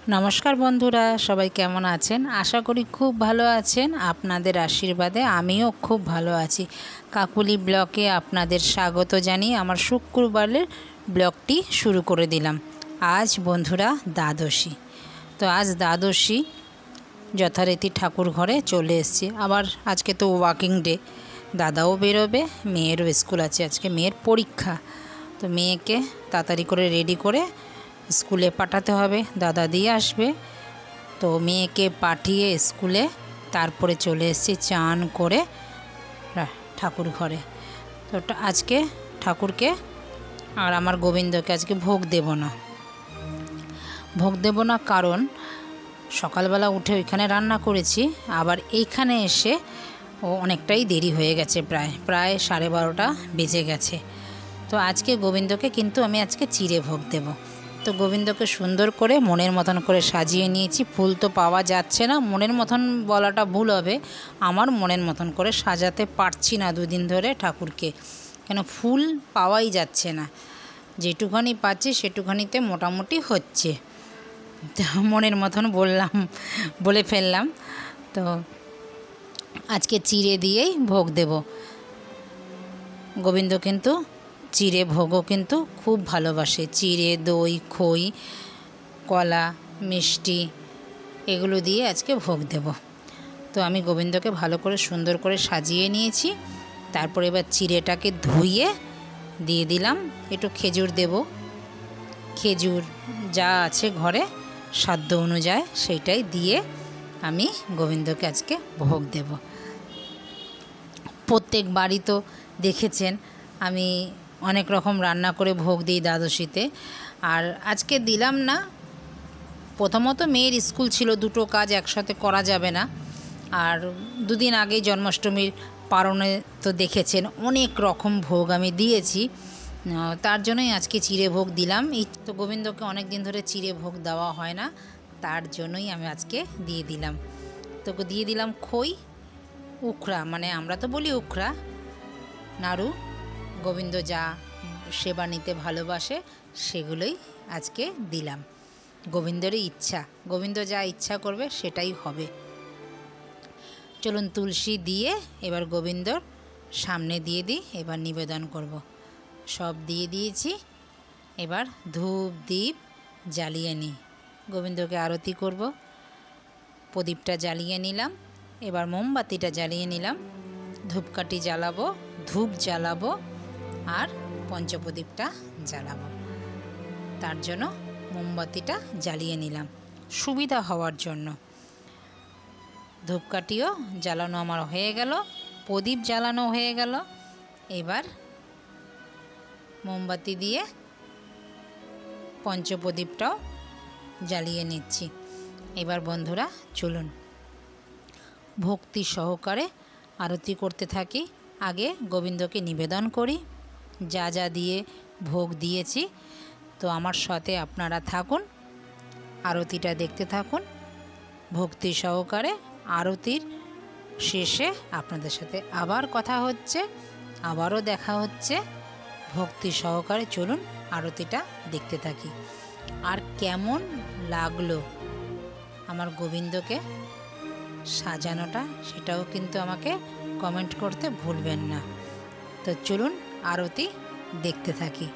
নমস্কার বন্ধুরা, সবাই কেমন আছেন? আশা করি খুব ভালো আছেন। আপনাদের আশীর্বাদে আমিও খুব ভালো আছি। কাকুলি ব্লগে আপনাদের স্বাগত জানিয়ে আমার শুক্রবারের ব্লগটি শুরু করে দিলাম। আজ বন্ধুরা দ্বাদশী। তো আজ দ্বাদশী, যথারীতি ঠাকুর ঘরে চলে এসেছি। আবার আজকে তো ওয়ার্কিং ডে, দাদাও বেরোবে, মেয়েরও স্কুল আছে, আজকে মেয়ের পরীক্ষা। তো মেয়েকে তাড়াতাড়ি করে রেডি করে স্কুলে পাঠাতে হবে, দাদা দিয়ে আসবে। তো মেয়েকে পাঠিয়ে স্কুলে তারপরে চলে এসেছি চান করে ঠাকুর ঘরে। তো আজকে ঠাকুরকে আর আমার গোবিন্দকে আজকে ভোগ দেব না, কারণ সকালবেলা উঠে ওইখানে রান্না করেছি, আবার এইখানে এসে অনেকটাই দেরি হয়ে গেছে, প্রায় 12:30 বেজে গেছে। তো আজকে গোবিন্দকে কিন্তু আমি আজকে চিড়ে ভোগ দেব। তো গোবিন্দকে সুন্দর করে মনের মতন করে সাজিয়ে নিয়েছি। ফুল তো পাওয়া যাচ্ছে না, মনের মতন বলাটা ভুল হবে, আমার মনের মতন করে সাজাতে পারছি না দুদিন ধরে ঠাকুরকে, কেন ফুল পাওয়াই যাচ্ছে না। যেটুখানি পাচ্ছি সেটুখানিতে মোটামুটি হচ্ছে, মনের মতন বলে ফেললাম। তো আজকে চিড়ে দিয়েই ভোগ দেব। গোবিন্দ কিন্তু চিড়ে ভোগও কিন্তু খুব ভালোবাসে। চিড়ে, দই, খই, কলা, মিষ্টি এগুলো দিয়ে আজকে ভোগ দেব। তো আমি গোবিন্দকে ভালো করে সুন্দর করে সাজিয়ে নিয়েছি। তারপরে এবার চিড়েটাকে ধুইয়ে দিয়ে দিলাম। একটু খেজুর দেব, খেজুর যা আছে ঘরে সাধ্য অনুযায়ী সেইটাই দিয়ে আমি গোবিন্দকে আজকে ভোগ দেব। প্রত্যেক বাড়ি তো দেখেছেন আমি অনেক রকম রান্না করে ভোগ দিই দ্বাদশীতে, আর আজকে দিলাম না। প্রথমত মেয়ের স্কুল ছিল, দুটো কাজ একসাথে করা যাবে না। আর দুদিন আগেই জন্মাষ্টমীর পারণে তো দেখেছেন অনেক রকম ভোগ আমি দিয়েছি, তার জন্যই আজকে চিড়ে ভোগ দিলাম। এই তো গোবিন্দকে অনেক দিন ধরে চিড়ে ভোগ দেওয়া হয় না, তার জন্যই আমি আজকে দিয়ে দিলাম। তো দিয়ে দিলাম খই, উখড়া, মানে আমরা তো বলি উখড়া, নাড়ু। গোবিন্দ যা সেবা নিতে ভালোবাসে সেগুলোই আজকে দিলাম। গোবিন্দেরই ইচ্ছা, গোবিন্দ যা ইচ্ছা করবে সেটাই হবে। চলুন তুলসী দিয়ে এবার গোবিন্দর সামনে দিয়ে দিই, এবার নিবেদন করব। সব দিয়ে দিয়েছি, এবার ধূপ দীপ জ্বালিয়ে নিই, গোবিন্দকে আরতি করব। প্রদীপটা জ্বালিয়ে নিলাম, এবার মোমবাতিটা জ্বালিয়ে নিলাম। ধূপকাঠি জ্বালাবো, ধূপ জ্বালাবো, আর পঞ্চপ্রদীপটা জ্বালাবো। তার জন্য মোমবাতিটা জ্বালিয়ে নিলাম সুবিধা হওয়ার জন্য। ধূপকাঠিও জ্বালানো আমার হয়ে গেল, প্রদীপ জ্বালানো হয়ে গেল। এবার মোমবাতি দিয়ে পঞ্চপ্রদীপটাও জ্বালিয়ে নিচ্ছি। এবার বন্ধুরা চলুন ভক্তি সহকারে আরতি করতে থাকি। আগে গোবিন্দকে নিবেদন করি যা যা দিয়ে ভোগ দিয়েছি। তো আমার সাথে আপনারা থাকুন, আরতিটা দেখতে থাকুন ভক্তি সহকারে। আরতির শেষে আপনাদের সাথে আবার কথা হচ্ছে, আবারও দেখা হচ্ছে। ভক্তি সহকারে চলুন আরতিটা দেখতে থাকি। আর কেমন লাগলো আমার গোবিন্দকে সাজানোটা সেটাও কিন্তু আমাকে কমেন্ট করতে ভুলবেন না। তো চলুন আরতি দেখতে থাকি।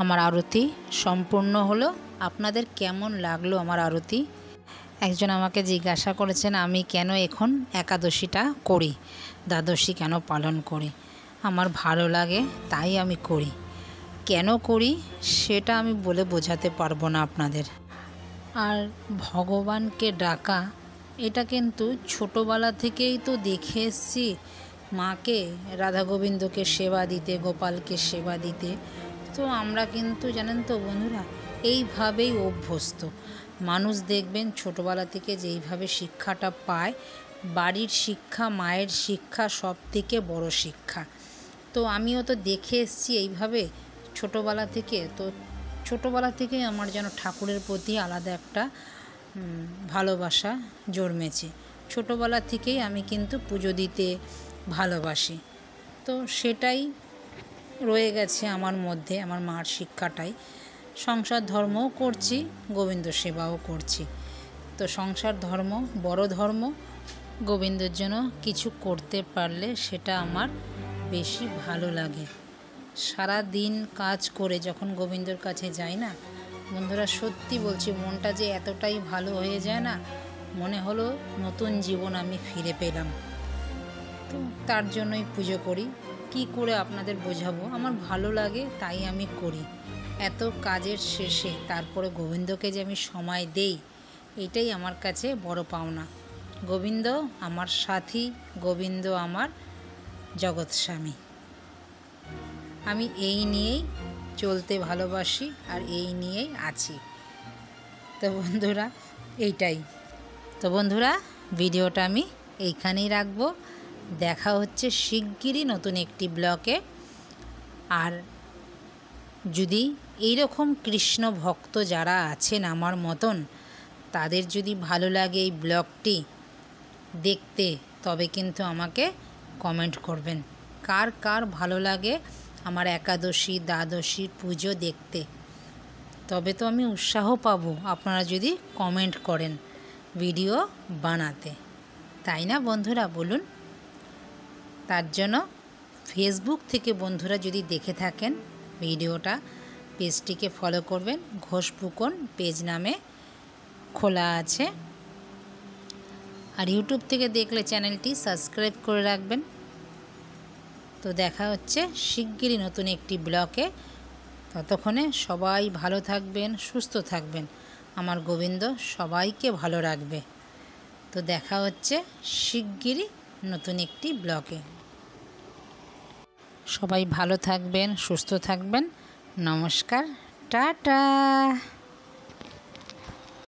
আমার আরতি সম্পূর্ণ হলো। আপনাদের কেমন লাগলো আমার আরতি? একজন আমাকে জিজ্ঞাসা করেছেন আমি কেন এখন একাদশীটা করি, দ্বাদশী কেন পালন করি। আমার ভালো লাগে তাই আমি করি। কেন করি সেটা আমি বলে বোঝাতে পারবো না আপনাদের। আর ভগবানকে ডাকা, এটা কিন্তু ছোটোবেলা থেকেই তো দেখে এসছি মাকে, রাধা গোবিন্দকে সেবা দিতে, গোপালকে সেবা দিতে। তো আমরা কিন্তু জানেন তো বন্ধুরা, এইভাবেই অভ্যস্ত মানুষ। দেখবেন ছোটোবেলা থেকে যেইভাবে শিক্ষাটা পায়, বাড়ির শিক্ষা, মায়ের শিক্ষা সব থেকে বড় শিক্ষা। তো আমিও তো দেখে এসছি এইভাবে ছোটোবেলা থেকে। তো ছোটোবেলা থেকেই আমার যেন ঠাকুরের প্রতি আলাদা একটা ভালোবাসা জন্মেছে। ছোটোবেলা থেকেই আমি কিন্তু পুজো দিতে ভালোবাসি। তো সেটাই রয়ে গেছে আমার মধ্যে, আমার মার শিক্ষাটাই। সংসার ধর্মও করছি, গোবিন্দ সেবাও করছি। তো সংসার ধর্ম বড় ধর্ম, গোবিন্দের জন্য কিছু করতে পারলে সেটা আমার বেশি ভালো লাগে। সারা দিন কাজ করে যখন গোবিন্দর কাছে যাই না বন্ধুরা, সত্যি বলছি মনটা যে এতটাই ভালো হয়ে যায় না, মনে হলো নতুন জীবন আমি ফিরে পেলাম। তো তার জন্যই পুজো করি। কি করে আপনাদের বোঝাবো, আমার ভালো লাগে তাই আমি করি। এত কাজের শেষে তারপরে গোবিন্দকে যে আমি সময় দেই, এটাই আমার কাছে বড় পাওনা। গোবিন্দ আমার সাথী, গোবিন্দ আমার জগৎস্বামী। আমি এই নিয়েই চলতে ভালোবাসি আর এই নিয়েই আছি। তো বন্ধুরা এইটাই। তো বন্ধুরা ভিডিওটা আমি এইখানেই রাখবো। দেখা হচ্ছে শিগগিরই নতুন একটি ব্লগে। আর যদি এইরকম কৃষ্ণ ভক্ত যারা আছেন আমার মতন, তাদের যদি ভালো লাগে এই ব্লগটি দেখতে, তবে কিন্তু আমাকে কমেন্ট করবেন কার কার ভালো লাগে আমার একাদশী দ্বাদশীর পুজো দেখতে। তবে তো আমি উৎসাহ পাবো আপনারা যদি কমেন্ট করেন ভিডিও বানাতে, তাই না বন্ধুরা বলুন? তার জন্য ফেসবুক থেকে বন্ধুরা যদি দেখে থাকেন ভিডিওটা, পেজটিকে ফলো করবেন। ঘোষ ফুকন পেজ নামে খোলা আছে। আর ইউটিউব থেকে দেখলে চ্যানেলটি সাবস্ক্রাইব করে রাখবেন। তো দেখা হচ্ছে শিগগিরই নতুন একটি ব্লগে। ততক্ষণে সবাই ভালো থাকবেন, সুস্থ থাকবেন। আমার গোবিন্দ সবাইকে ভালো রাখবে। তো দেখা হচ্ছে শিগগিরই নতুন একটি ব্লগে। সবাই ভালো থাকবেন, সুস্থ থাকবেন। নমস্কার, টাটা।